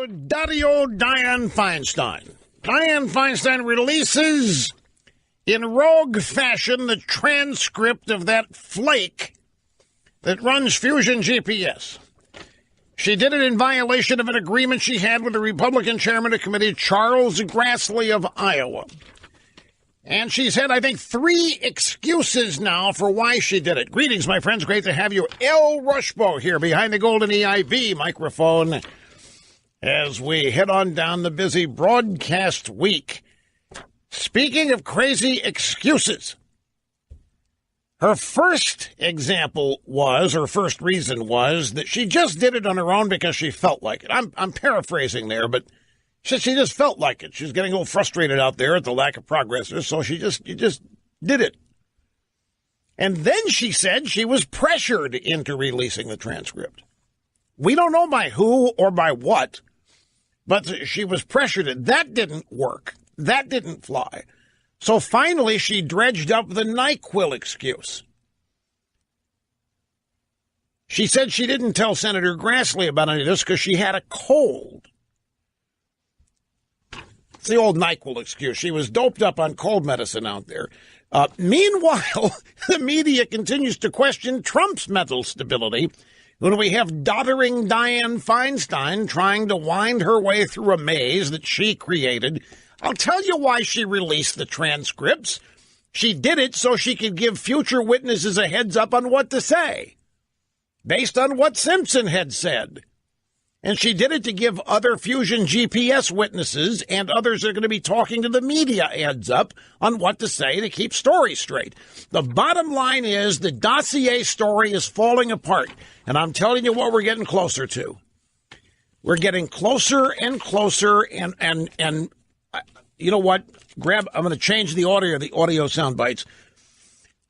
Daddy old Dianne Feinstein. Dianne Feinstein releases in rogue fashion the transcript of that flake that runs Fusion GPS. She did it in violation of an agreement she had with the Republican chairman of the committee, Charles Grassley of Iowa. And she's had, I think, 3 excuses now for why she did it. Greetings, my friends. Great to have you. L. Rushbo here behind the golden EIV microphone as we head on down the busy broadcast week. Speaking of crazy excuses, her first example was, or first reason was, that she just did it on her own because she felt like it. I'm paraphrasing there, but she just felt like it. She was getting a little frustrated out there at the lack of progress, so she just did it. And then she said she was pressured into releasing the transcript. We don't know by who or by what, but she was pressured. That didn't work. That didn't fly. So finally, she dredged up the NyQuil excuse. She said she didn't tell Senator Grassley about any of this because she had a cold. It's the old NyQuil excuse. She was doped up on cold medicine out there. Meanwhile, the media continues to question Trump's mental stability when we have doddering Dianne Feinstein trying to wind her way through a maze that she created. I'll tell you why she released the transcripts. She did it so she could give future witnesses a heads up on what to say, based on what Simpson had said. And she did it to give other Fusion GPS witnesses and others that are going to be talking to the media heads up on what to say to keep stories straight. The bottom line is the dossier story is falling apart. And I'm telling you what we're getting closer to. We're getting closer and closer. And you know what? I'm going to change the audio sound bites.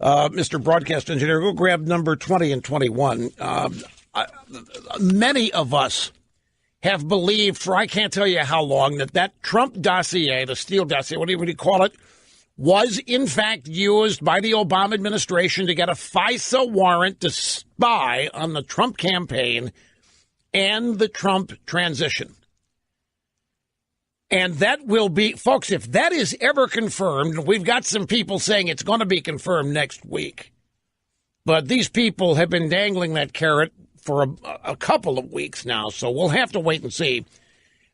Mr. Broadcast Engineer, go grab number 20 and 21. Many of us have believed for I can't tell you how long that Trump dossier, the Steele dossier, what do you call it, was in fact used by the Obama administration to get a FISA warrant to spy on the Trump campaign and the Trump transition. And that will be, folks, if that is ever confirmed, we've got some people saying it's going to be confirmed next week. But these people have been dangling that carrot for a couple of weeks now, so we'll have to wait and see.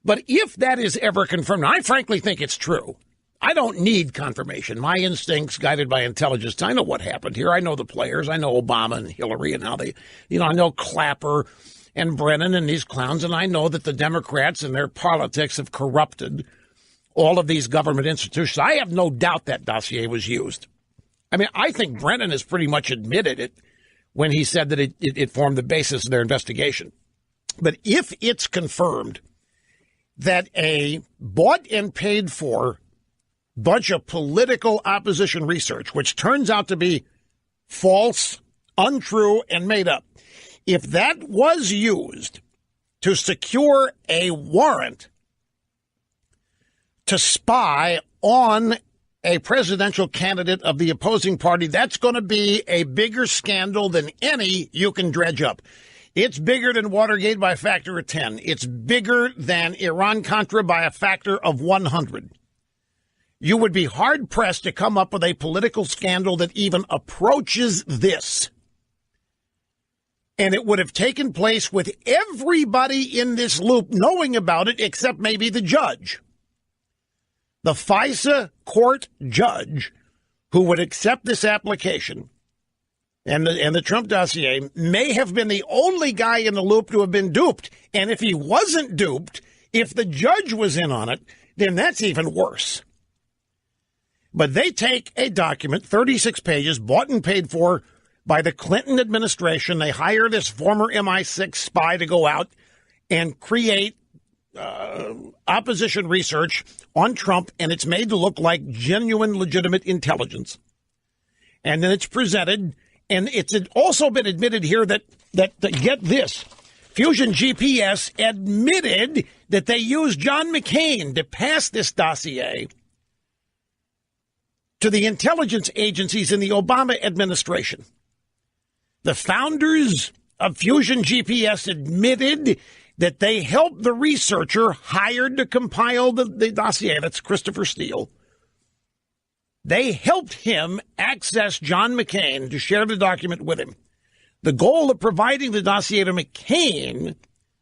But if that is ever confirmed, I frankly think it's true. I don't need confirmation. My instincts, guided by intelligence, I know what happened here. I know the players. I know Obama and Hillary and how they, I know Clapper and Brennan and these clowns, and I know that the Democrats and their politics have corrupted all of these government institutions. I have no doubt that dossier was used. I mean, I think Brennan has pretty much admitted it when he said that it formed the basis of their investigation. But if it's confirmed that a bought and paid for bunch of political opposition research, which turns out to be false, untrue, and made up, if that was used to secure a warrant to spy on a presidential candidate of the opposing party, that's going to be a bigger scandal than any you can dredge up. It's bigger than Watergate by a factor of 10. It's bigger than Iran-Contra by a factor of 100. You would be hard-pressed to come up with a political scandal that even approaches this. And it would have taken place with everybody in this loop knowing about it except maybe the judge. The FISA court judge who would accept this application and the Trump dossier may have been the only guy in the loop to have been duped. And if he wasn't duped, if the judge was in on it, then that's even worse. But they take a document, 36 pages, bought and paid for by the Clinton administration. They hire this former MI6 spy to go out and create opposition research on Trump, and it's made to look like genuine, legitimate intelligence. And then it's presented, and it's also been admitted here that get this, Fusion GPS admitted that they used John McCain to pass this dossier to the intelligence agencies in the Obama administration. The founders of Fusion GPS admitted that they helped the researcher hired to compile the dossier, that's Christopher Steele. They helped him access John McCain to share the document with him. The goal of providing the dossier to McCain,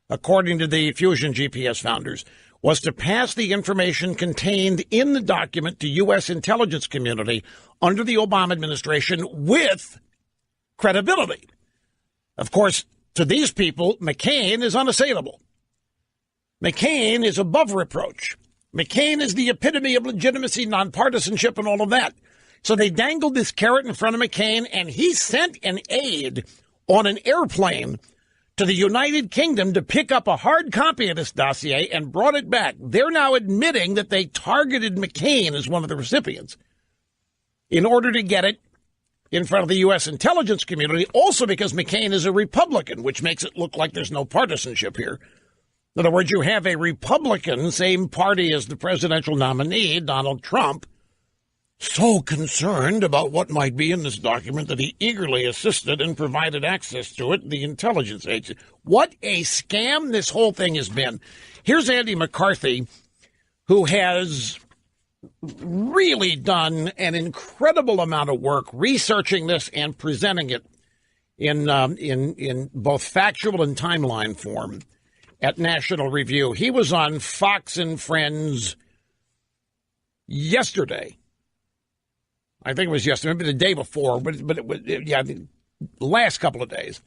according to the Fusion GPS founders, was to pass the information contained in the document to U.S. intelligence community under the Obama administration with credibility. Of course, to these people, McCain is unassailable. McCain is above reproach. McCain is the epitome of legitimacy, nonpartisanship, and all of that. So they dangled this carrot in front of McCain, and he sent an aide on an airplane to the United Kingdom to pick up a hard copy of this dossier and brought it back. They're now admitting that they targeted McCain as one of the recipients in order to get it in front of the U.S. intelligence community, also because McCain is a Republican, which makes it look like there's no partisanship here. In other words, you have a Republican, same party as the presidential nominee, Donald Trump, so concerned about what might be in this document that he eagerly assisted and provided access to it, the intelligence agency. What a scam this whole thing has been. Here's Andy McCarthy, who has really done an incredible amount of work researching this and presenting it in both factual and timeline form at National Review. He was on Fox and Friends yesterday. I think it was yesterday, maybe the day before, but it was, the last couple of days.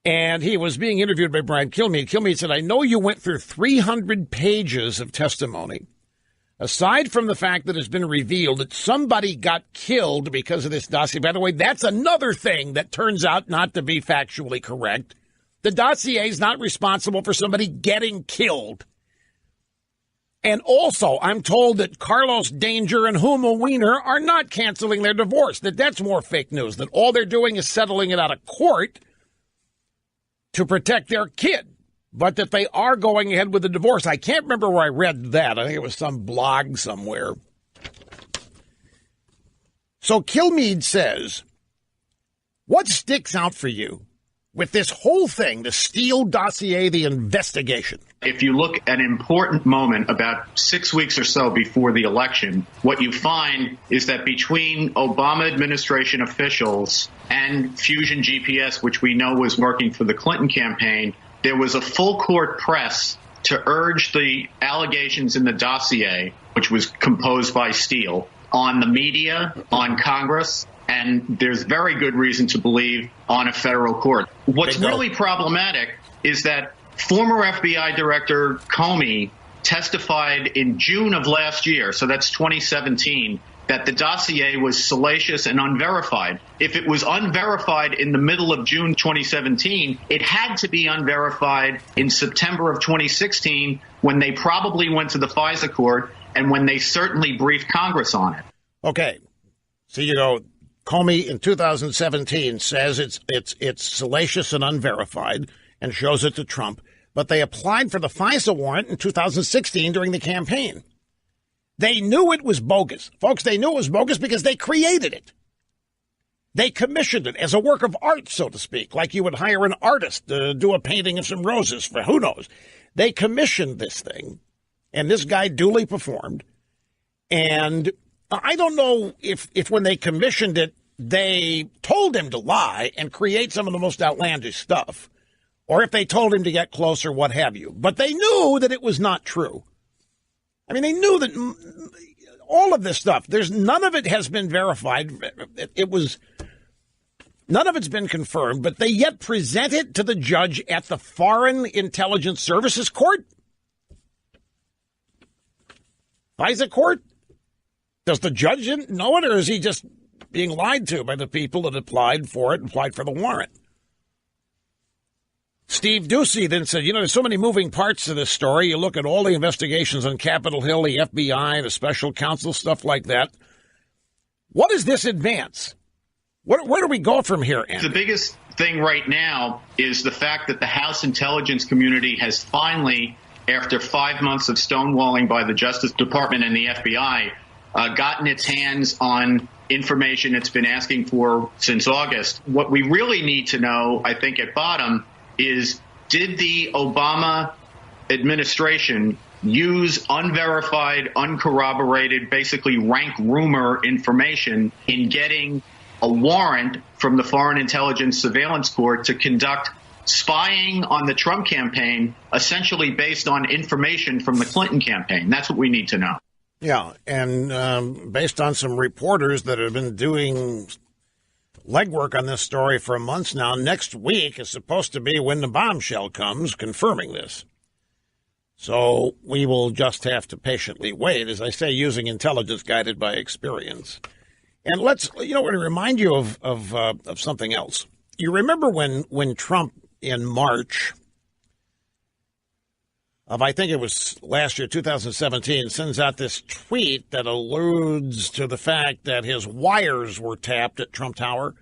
And he was being interviewed by Brian Kilmeade. Kilmeade said, I know you went through 300 pages of testimony. Aside from the fact that it's been revealed that somebody got killed because of this dossier. By the way, that's another thing that turns out not to be factually correct. The dossier is not responsible for somebody getting killed. And also, I'm told that Carlos Danger and Huma Weiner are not canceling their divorce, that's more fake news, that all they're doing is settling it out of court to protect their kid, but that they are going ahead with the divorce. I can't remember where I read that. I think it was some blog somewhere. So Kilmeade says, what sticks out for you with this whole thing, the Steele dossier, the investigation? If you look at an important moment about 6 weeks or so before the election, what you find is that between Obama administration officials and Fusion GPS, which we know was working for the Clinton campaign, there was a full court press to urge the allegations in the dossier, which was composed by Steele, on the media, on Congress, and there's very good reason to believe on a federal court. What's really problematic is that former FBI Director Comey testified in June of last year, so that's 2017, that the dossier was salacious and unverified. If it was unverified in the middle of June 2017, it had to be unverified in September of 2016 when they probably went to the FISA court and when they certainly briefed Congress on it. Okay. So, Comey in 2017 says it's salacious and unverified and shows it to Trump, but they applied for the FISA warrant in 2016 during the campaign. They knew it was bogus. Folks, they knew it was bogus because they created it. They commissioned it as a work of art, so to speak, like you would hire an artist to do a painting of some roses for who knows. They commissioned this thing, and this guy duly performed. And I don't know if when they commissioned it, they told him to lie and create some of the most outlandish stuff, or if they told him to get closer, what have you. But they knew that it was not true. I mean, they knew that all of this stuff, none of it has been verified. None of it's been confirmed, but they yet present it to the judge at the Foreign Intelligence Services Court. FISA court? Does the judge know it, or is he just being lied to by the people that applied for it and applied for the warrant? Steve Doocy then said, there's so many moving parts to this story. You look at all the investigations on Capitol Hill, the FBI, the special counsel, stuff like that. What does this advance? Where do we go from here, Andy? The biggest thing right now is the fact that the House intelligence community has finally, after 5 months of stonewalling by the Justice Department and the FBI, gotten its hands on information it's been asking for since August. What we really need to know, I think, at bottom is did the Obama administration use unverified, uncorroborated, basically rank rumor information in getting a warrant from the Foreign Intelligence Surveillance Court to conduct spying on the Trump campaign, essentially based on information from the Clinton campaign? That's what we need to know. Yeah, and based on some reporters that have been doing legwork on this story for months now, next week is supposed to be when the bombshell comes, confirming this. So we will just have to patiently wait, as I say, using intelligence guided by experience. And let's, remind you of something else. You remember when Trump in March of, I think it was last year, 2017, sends out this tweet that alludes to the fact that his wires were tapped at Trump Tower.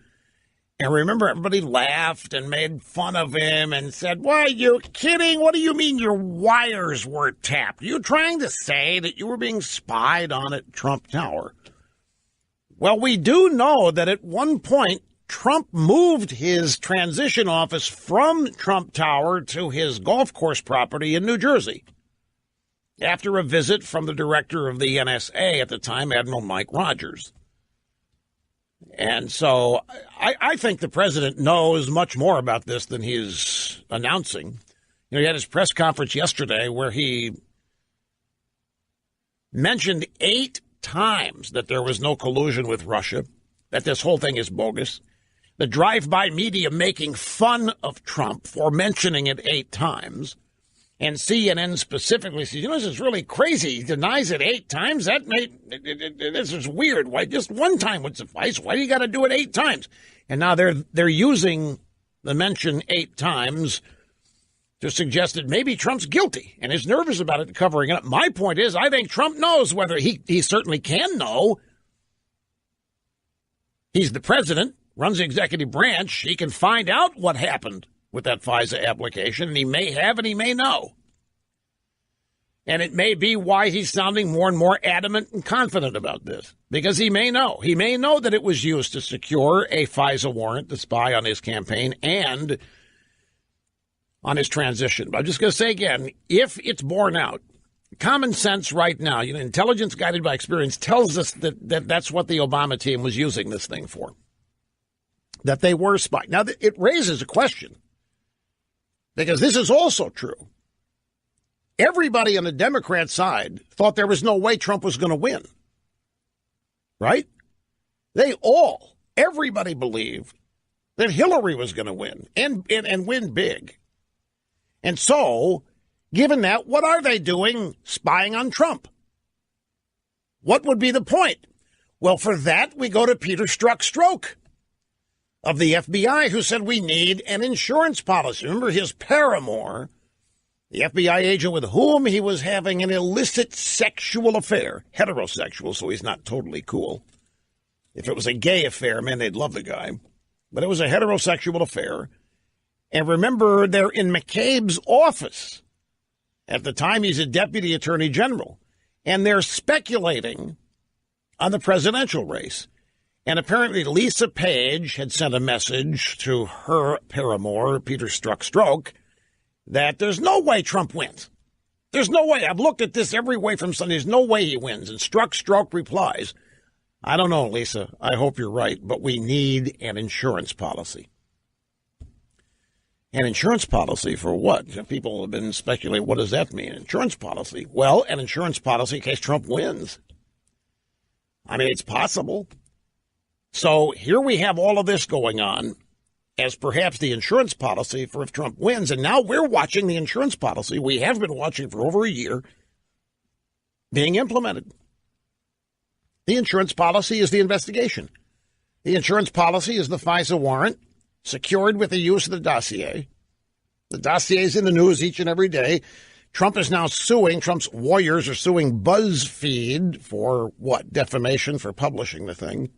And remember, everybody laughed and made fun of him and said, "Why, you're kidding? What do you mean your wires were tapped? Are you trying to say that you were being spied on at Trump Tower?" Well, we do know that at one point, Trump moved his transition office from Trump Tower to his golf course property in New Jersey after a visit from the director of the NSA at the time, Admiral Mike Rogers. And so I think the president knows much more about this than he's announcing. He had his press conference yesterday where he mentioned 8 times that there was no collusion with Russia, that this whole thing is bogus. The drive-by media making fun of Trump for mentioning it 8 times. And CNN specifically says, this is really crazy. He denies it 8 times. This is weird. Why just one time would suffice? Why do you got to do it 8 times? And now they're using the mention 8 times to suggest that maybe Trump's guilty and is nervous about it, covering it up. My point is, I think Trump knows whether he certainly can know. He's the president, runs the executive branch. He can find out what happened with that FISA application, and he may have and he may know. And it may be why he's sounding more and more adamant and confident about this, because he may know. He may know that it was used to secure a FISA warrant to spy on his campaign and on his transition. But I'm just going to say again, if it's borne out, common sense right now, intelligence guided by experience tells us that that's what the Obama team was using this thing for, that they were spying. Now, it raises a question, because this is also true. Everybody on the Democrat side thought there was no way Trump was going to win, right? Everybody believed that Hillary was going to win and win big. And so, given that, what are they doing spying on Trump? What would be the point? Well, for that, we go to Peter Strzok of the FBI, who said we need an insurance policy. Remember his paramour, the FBI agent with whom he was having an illicit sexual affair, heterosexual, so he's not totally cool. If it was a gay affair, man, they'd love the guy. But it was a heterosexual affair. And remember, they're in McCabe's office. At the time, he's a deputy attorney general. And they're speculating on the presidential race. And apparently Lisa Page had sent a message to her paramour, Peter Strzok, that there's no way Trump wins. There's no way. I've looked at this every way from Sunday. There's no way he wins. And Strzok replies, "I don't know, Lisa. I hope you're right, but we need an insurance policy." An insurance policy for what? People have been speculating, what does that mean? Insurance policy. Well, an insurance policy in case Trump wins. I mean, it's possible. So here we have all of this going on as perhaps the insurance policy for if Trump wins. And now we're watching the insurance policy we have been watching for over a year being implemented. The insurance policy is the investigation. The insurance policy is the FISA warrant secured with the use of the dossier. The dossier is in the news each and every day. Trump is now suing, Trump's lawyers are suing BuzzFeed for what? Defamation for publishing the thing.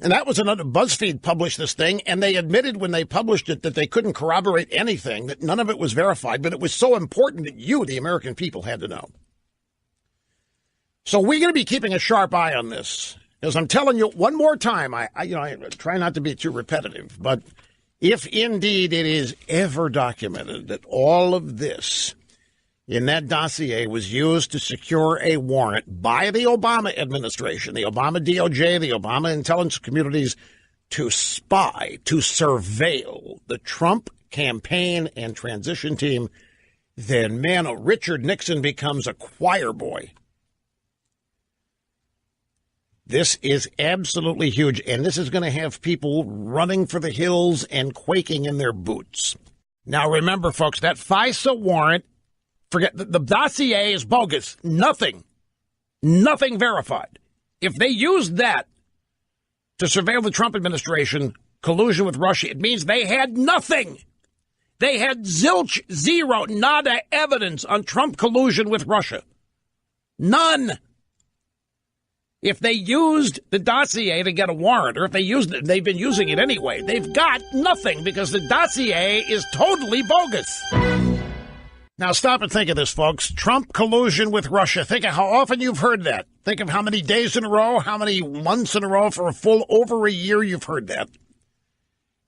And that was another, BuzzFeed published this thing, and they admitted when they published it that they couldn't corroborate anything, that none of it was verified, but it was so important that you, the American people, had to know. So we're going to be keeping a sharp eye on this, because I'm telling you one more time, I try not to be too repetitive, but If indeed it is ever documented that all of this in that dossier was used to secure a warrant by the Obama administration, the Obama DOJ, the Obama intelligence communities, to spy, to surveil the Trump campaign and transition team, then, man, Richard Nixon becomes a choir boy. This is absolutely huge, and this is going to have people running for the hills and quaking in their boots. Now, remember, folks, that FISA warrant, forget, the dossier is bogus. Nothing verified. If they used that to surveil the Trump administration, collusion with Russia, it means they had nothing. They had zilch, zero, nada evidence on Trump collusion with Russia. None. If they used the dossier to get a warrant, or if they used it, they've been using it anyway, they've got nothing because the dossier is totally bogus. Now, stop and think of this, folks. Trump collusion with Russia. Think of how often you've heard that. Think of how many days in a row, how many months in a row, for a full over a year you've heard that.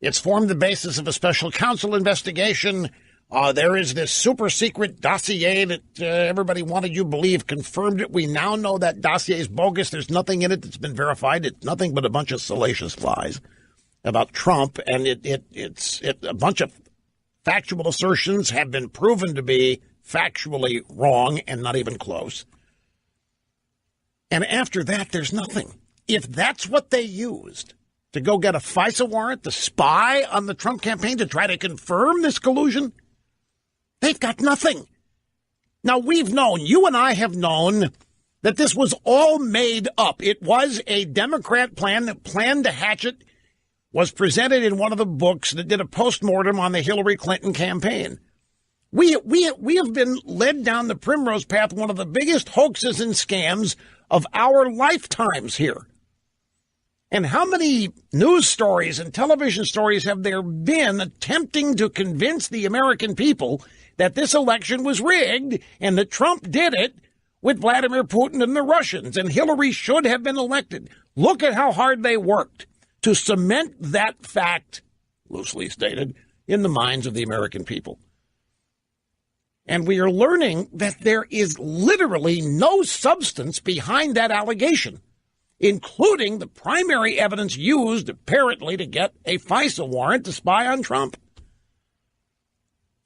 It's formed the basis of a special counsel investigation. There is this super secret dossier that everybody wanted you to believe confirmed it. We now know that dossier is bogus. There's nothing in it that's been verified. It's nothing but a bunch of salacious lies about Trump, and it's a bunch of factual assertions have been proven to be factually wrong and not even close. And after that, there's nothing. If that's what they used to go get a FISA warrant to spy on the Trump campaign to try to confirm this collusion, they've got nothing. Now, we've known, you and I have known, that this was all made up. It was a Democrat plan. The plan to hatch it was presented in one of the books that did a postmortem on the Hillary Clinton campaign. We have been led down the primrose path, one of the biggest hoaxes and scams of our lifetimes here. And how many news stories and television stories have there been attempting to convince the American people that this election was rigged and that Trump did it with Vladimir Putin and the Russians, and Hillary should have been elected? Look at how hard they worked to cement that fact, loosely stated, in the minds of the American people. And we are learning that there is literally no substance behind that allegation, including the primary evidence used, apparently, to get a FISA warrant to spy on Trump.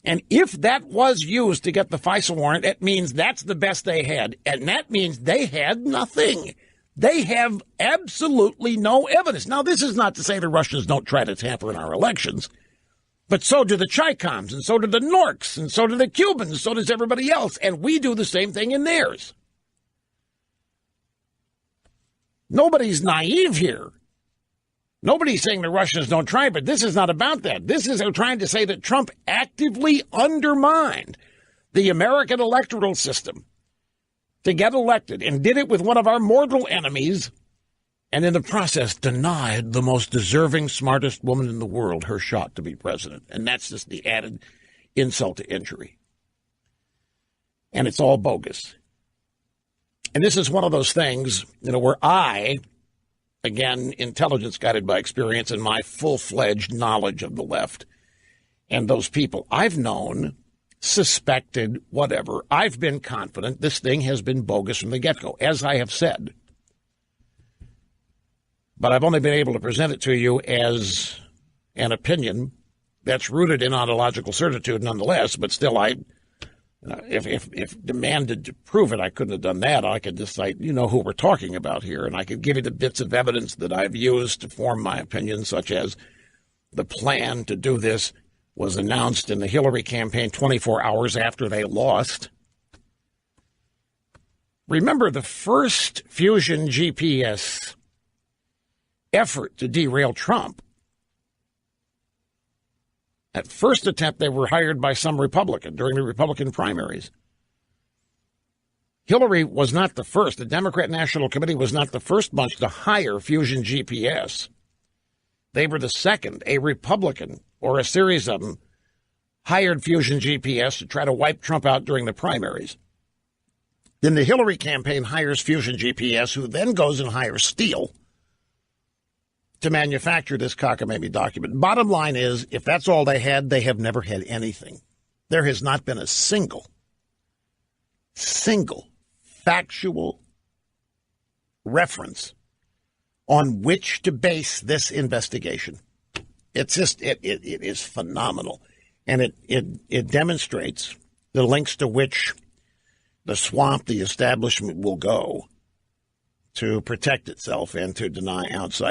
And if that was used to get the FISA warrant, it means that's the best they had. And that means they had nothing. They have absolutely no evidence. Now, this is not to say the Russians don't try to tamper in our elections, but so do the Chicoms, and so do the Norks, and so do the Cubans, and so does everybody else. And we do the same thing in theirs. Nobody's naive here. Nobody's saying the Russians don't try, but this is not about that. This is trying to say that Trump actively undermined the American electoral system to get elected, and did it with one of our mortal enemies, and in the process denied the most deserving, smartest woman in the world her shot to be president. And that's just the added insult to injury. And it's all bogus. And this is one of those things, where I, again, intelligence guided by experience and my full-fledged knowledge of the left and those people I've known, suspected, whatever, I've been confident this thing has been bogus from the get-go, as I have said. But I've only been able to present it to you as an opinion that's rooted in ontological certitude nonetheless, but still if demanded to prove it, I couldn't have done that. I could just cite, who we're talking about here, and I could give you the bits of evidence that I've used to form my opinion, such as the plan to do this was announced in the Hillary campaign 24 hours after they lost. Remember the first Fusion GPS effort to derail Trump. At first attempt, they were hired by some Republican during the Republican primaries. Hillary was not the first. The Democrat National Committee was not the first bunch to hire Fusion GPS. They were the second. A Republican, or a series of them, hired Fusion GPS to try to wipe Trump out during the primaries. Then the Hillary campaign hires Fusion GPS, who then goes and hires Steele to manufacture this cockamamie document. Bottom line is, if that's all they had, they have never had anything. There has not been a single factual reference on which to base this investigation. It's just, it is phenomenal. And it demonstrates the lengths to which the swamp, the establishment will go to protect itself and to deny outside